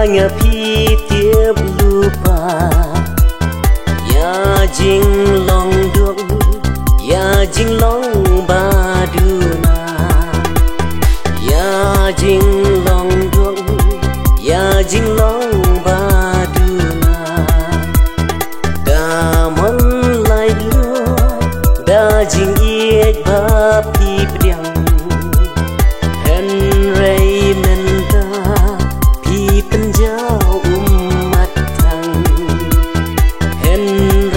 Ya phi tiếp lupa ya jing long duok ya jing long ba duna ya jing long duok ya jing long ba duna da mon lai lu da jing yết ba phi priang hen rei men penjau umat thang hen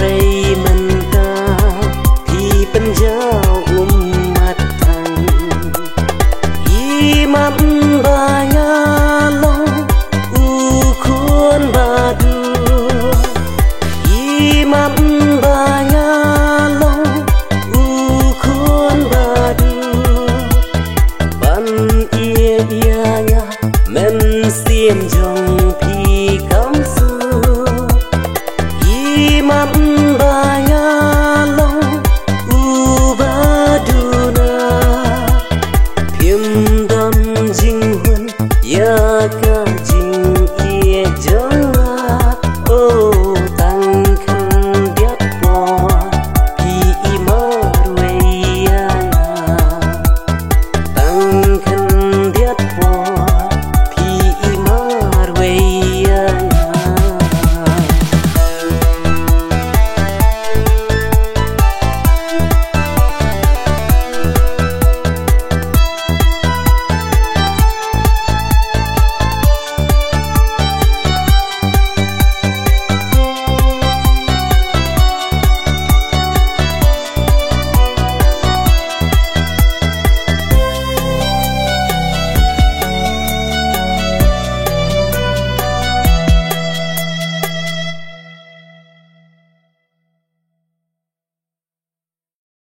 rei menta pi penjau umat thang imam baya long u khun badu imam